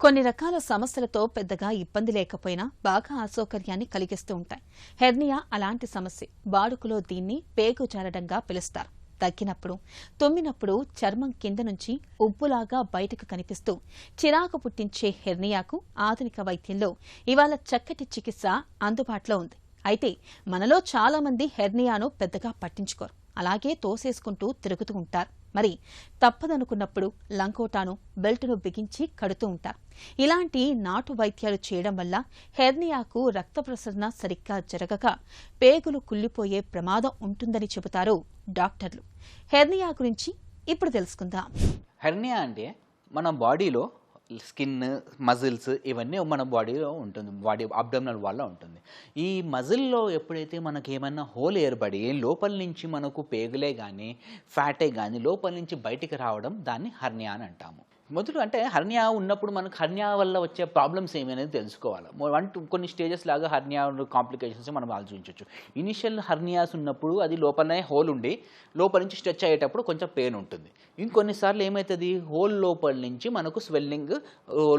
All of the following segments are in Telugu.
కొన్ని రకాల సమస్యలతో పెద్దగా ఇబ్బంది లేకపోయినా బాగా అసౌకర్యాన్ని కలిగిస్తూ ఉంటాయి. హెర్నియా అలాంటి సమస్య. వాడుకలో దీన్ని పేగు జారడంగా పిలుస్తారు. తగ్గినప్పుడు, తుమ్మినప్పుడు చర్మం కింద నుంచి ఉబ్బులాగా బయటకు కనిపిస్తూ చిరాకు పుట్టించే హెర్నియాకు ఆధునిక వైద్యంలో ఇవాళ చక్కటి చికిత్స అందుబాటులో ఉంది. అయితే మనలో చాలా మంది హెర్నియాను పెద్దగా పట్టించుకోరు. అలాగే తోసేసుకుంటూ తిరుగుతూ ఉంటారు. మరి తప్పదనుకున్నప్పుడు లంకోటాను, బెల్టును బిగించి కడుతూ ఉంటారు. ఇలాంటి నాటు వైద్యాలు చేయడం వల్ల హెర్నియాకు రక్త ప్రసరణ సరిగ్గా జరగక పేగులు కుళ్ళిపోయే ప్రమాదం ఉంటుందని చెబుతారు డాక్టర్లు. హెర్నియా గురించి ఇప్పుడు తెలుసుకుందాం. హెర్నియా అంటే మన బాడీలో స్కిన్, మజిల్స్ ఇవన్నీ మన బాడీలో ఉంటుంది. బాడీ అబ్డామినల్ వాల్లో ఉంటుంది. ఈ మజిల్లో ఎప్పుడైతే మనకి ఏమన్నా హోల్ ఏర్పడి లోపల నుంచి మనకు పేగులే కానీ ఫ్యాటే కానీ లోపల నుంచి బయటికి రావడం దాన్ని హెర్నియా అని అంటాము. మొదలు అంటే హెర్నియా ఉన్నప్పుడు మనకు హెర్నియా వల్ల వచ్చే ప్రాబ్లమ్స్ ఏమనేది తెలుసుకోవాలి. కొన్ని స్టేజెస్ లాగా హెర్నియా కాంప్లికేషన్స్ మనం ఆలోచించవచ్చు. ఇనిషియల్ హెర్నియాస్ ఉన్నప్పుడు అది లోపలనే హోల్ ఉండి లోపల నుంచి స్ట్రెచ్ అయ్యేటప్పుడు కొంచెం పెయిన్ ఉంటుంది. ఇంకొన్నిసార్లు ఏమవుతుంది, హోల్ లోపల నుంచి మనకు స్వెల్లింగ్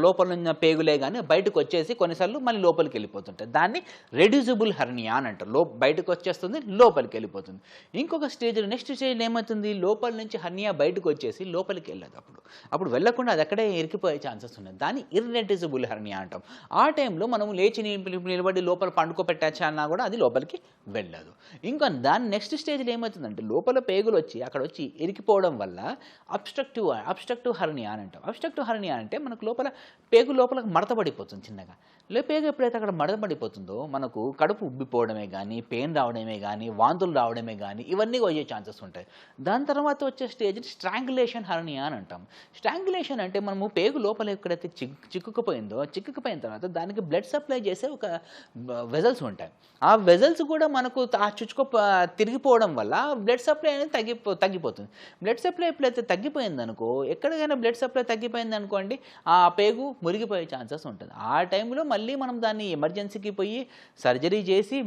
లోపల ఉన్న పేగులే కానీ బయటకు వచ్చేసి కొన్నిసార్లు మళ్ళీ లోపలికి వెళ్ళిపోతుంటాయి. దాన్ని రెడ్యూసిబుల్ హెర్నియా అని అంటారు. బయటకు వచ్చేస్తుంది, లోపలికి వెళ్ళిపోతుంది. ఇంకొక స్టేజ్, నెక్స్ట్ స్టేజ్ ఏమవుతుంది, లోపల నుంచి హెర్నియా బయటకు వచ్చేసి లోపలికి వెళ్ళదు. అప్పుడు వెళ్ళకుండా అది అక్కడే ఇరికిపోయే ఛాన్సెస్ ఉన్నాయి. దాన్ని ఇర్రెడ్యూసిబుల్ హెర్నియా అంటాం. ఆ టైంలో మనం లేచి నిలబడి లోపల పండుకోబెట్టచ్చు అన్నా కూడా అది లోపలికి వెళ్ళదు. ఇంకా దాని నెక్స్ట్ స్టేజ్లో ఏమవుతుందంటే లోపల పేగులు వచ్చి అక్కడ వచ్చి ఇరికిపోవడం వల్ల అబ్స్ట్రక్టివ్ హెర్నియా అని అంటాం. అబ్స్ట్రక్టివ్ హెర్నియా అంటే మనకు లోపల పేగు లోపలికి మడతపడిపోతుంది చిన్నగా. పేగు ఎప్పుడైతే అక్కడ మడతపడిపోతుందో మనకు కడుపు ఉబ్బిపోవడమే కానీ, పెయిన్ రావడమే కానీ, వాంతులు రావడమే కానీ ఇవన్నీ వచ్చే ఛాన్సెస్ ఉంటాయి. దాని తర్వాత వచ్చే స్టేజ్ స్ట్రాంగులేషన్ హెర్నియా అని అంటాం. స్ట్రాంగులేషన్ అంటే మనము పేగు లోపల ఎక్కడైతే చిక్కుకుపోయిన తర్వాత దానికి బ్లడ్ సప్లై చేసే ఒక వెజల్స్ ఉంటాయి. ఆ వెజల్స్ కూడా మనకు తిరిగిపోవడం వల్ల బ్లడ్ సప్లై అనేది తగ్గిపోతుంది. బ్లడ్ సప్లై ఎప్పుడైతే తగ్గిపోయిందనుకో, ఎక్కడికైనా బ్లడ్ సప్లై తగ్గిపోయింది అనుకోండి, ఆ పేగు మురిగిపోయే ఛాన్సెస్ ఉంటుంది. ఆ టైంలో మళ్ళీ మనం దాన్ని ఎమర్జెన్సీకి పోయి సర్జరీ చేసి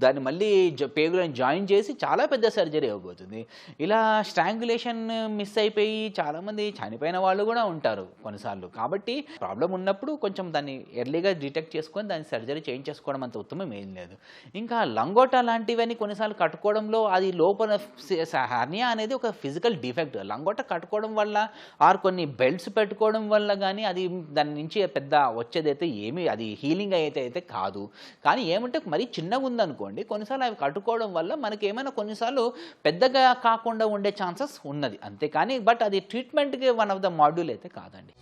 దాన్ని మళ్ళీ పేగులను జాయిన్ చేసి చాలా పెద్ద సర్జరీ అవ్వబోతుంది. ఇలా స్ట్రాంగులేషన్ మిస్ అయిపోయి చాలామంది చనిపోయిన వాళ్ళు కూడా ఉంటారు కొన్నిసార్లు. కాబట్టి ప్రాబ్లం ఉన్నప్పుడు కొంచెం దాన్ని ఎర్లీగా డిటెక్ట్ చేసుకొని దాన్ని సర్జరీ చేయించేసుకోవడం అంత ఉత్తమం ఏం లేదు. ఇంకా లంగోటా లాంటివన్నీ కొన్నిసార్లు కట్టుకోవడంలో అది లోపల హెర్నియా అనేది ఒక ఫిజికల్ డిఫెక్ట్. లంగోటా కట్టుకోవడం వల్ల ఆర్ కొన్ని బెల్ట్స్ పెట్టుకోవడం వల్ల కానీ అది దాని నుంచి పెద్ద వచ్చేదైతే ఏమీ అది హీలింగ్ అయితే కాదు. కానీ ఏమంటే మరీ చిన్నగా ఉందనుకో, కొన్నిసార్లు అవి కట్టుకోవడం వల్ల మనకి ఏమైనా కొన్నిసార్లు పెద్దగా కాకుండా ఉండే ఛాన్సెస్ ఉన్నది అంతేకాని బట్ అది ట్రీట్మెంట్కి వన్ ఆఫ్ ద మాడ్యూల్ అయితే కాదండి.